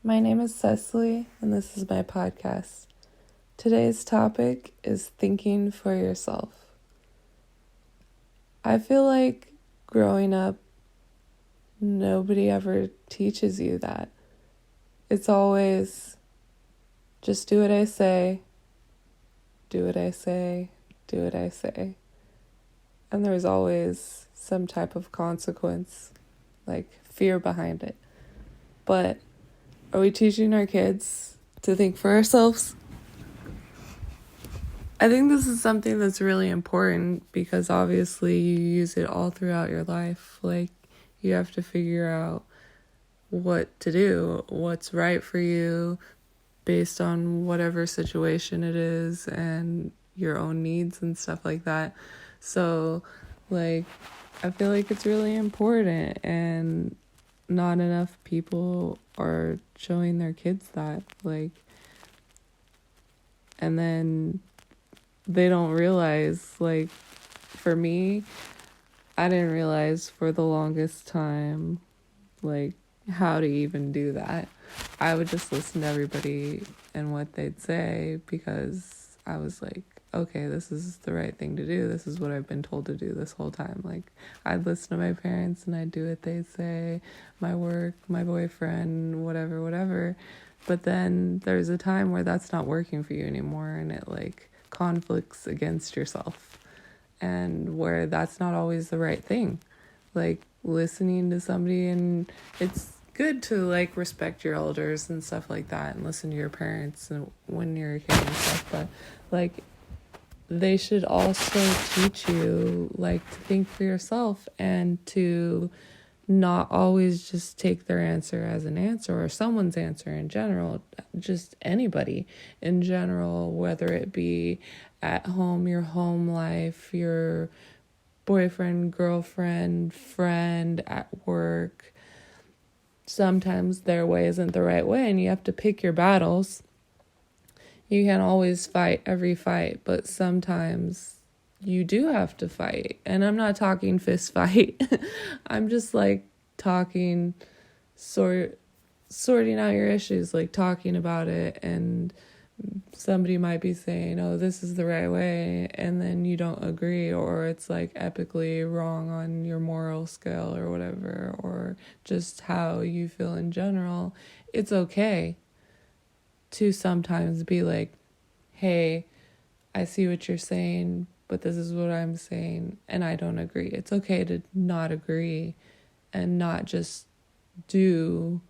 My name is Cecily, and this is my podcast. Today's topic is thinking for yourself. I feel like growing up, nobody ever teaches you that. It's always just do what I say, do what I say, do what I say. And there's always some type of consequence, like fear behind it. But are we teaching our kids to think for ourselves? I think this is something that's really important because obviously you use it all throughout your life. Like, you have to figure out what to do, what's right for you based on whatever situation it is and your own needs and stuff like that. So, I feel like it's really important, and not enough people are showing their kids that. And then they don't realize, for me, I didn't realize for the longest time, how to even do that. I would just listen to everybody and what they'd say because I was like, okay, this is the right thing to do. This is what I've been told to do this whole time. I'd listen to my parents and I'd do what they'd say, my work, my boyfriend, whatever. But then there's a time where that's not working for you anymore, and it conflicts against yourself, and where that's not always the right thing. Listening to somebody, and it's good to respect your elders and stuff like that, and listen to your parents and when you're a kid and stuff, but they should also teach you to think for yourself and to not always just take their answer as an answer, or someone's answer in general, just anybody in general, whether it be at home, your home life, your boyfriend, girlfriend, friend, at work. Sometimes their way isn't the right way, and you have to pick your battles. You can't always fight every fight, but sometimes you do have to fight. And I'm not talking fist fight. I'm just talking, sorting out your issues, talking about it. And somebody might be saying, oh, this is the right way, and then you don't agree, or it's epically wrong on your moral scale or whatever, or just how you feel in general. It's okay to sometimes be like, hey, I see what you're saying, but this is what I'm saying, and I don't agree. It's okay to not agree and not just do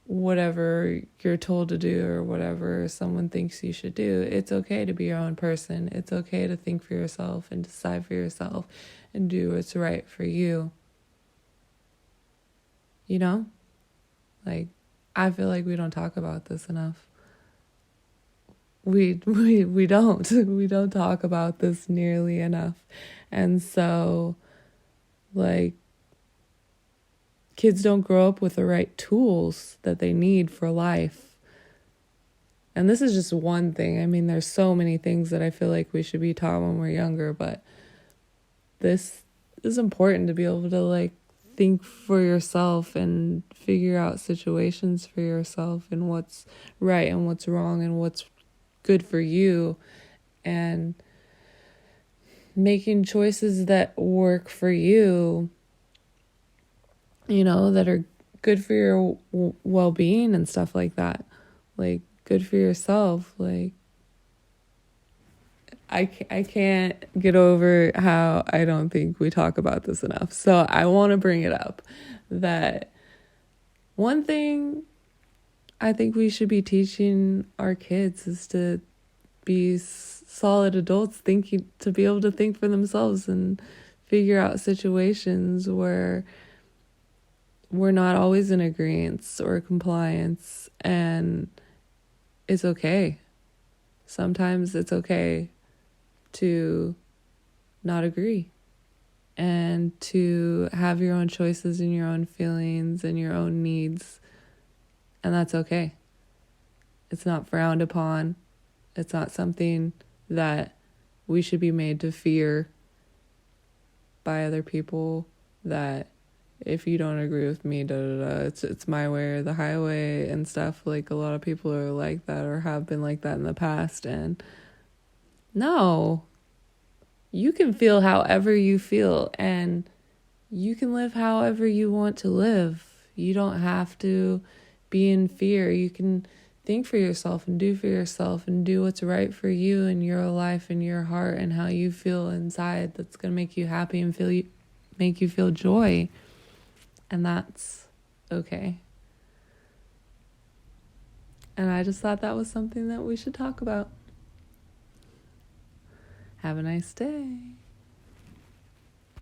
whatever you're told to do or whatever someone thinks you should do. It's okay to be your own person. It's okay to think for yourself and decide for yourself and do what's right for you. You know? I feel like we don't talk about this enough. We don't. We don't talk about this nearly enough. And so, kids don't grow up with the right tools that they need for life. And this is just one thing. I mean, there's so many things that I feel like we should be taught when we're younger, but this is important to be able to think for yourself and figure out situations for yourself and what's right and what's wrong and what's good for you, and making choices that work for you, that are good for your well-being and stuff like that. Good for yourself. I can't get over how I don't think we talk about this enough. So I want to bring it up, that one thing I think we should be teaching our kids is to be solid adults, to be able to think for themselves and figure out situations where we're not always in agreement or compliance, and it's okay. Sometimes it's okay to not agree and to have your own choices and your own feelings and your own needs, and that's okay. It's not frowned upon. It's not something that we should be made to fear by other people, that if you don't agree with me, da da da, it's my way or the highway and stuff. Like, a lot of people are like that or have been like that in the past. And no, you can feel however you feel, and you can live however you want to live. You don't have to be in fear. You can think for yourself and do for yourself and do what's right for you and your life and your heart and how you feel inside. That's going to make you happy and make you feel joy. And that's okay. And I just thought that was something that we should talk about. Have a nice day.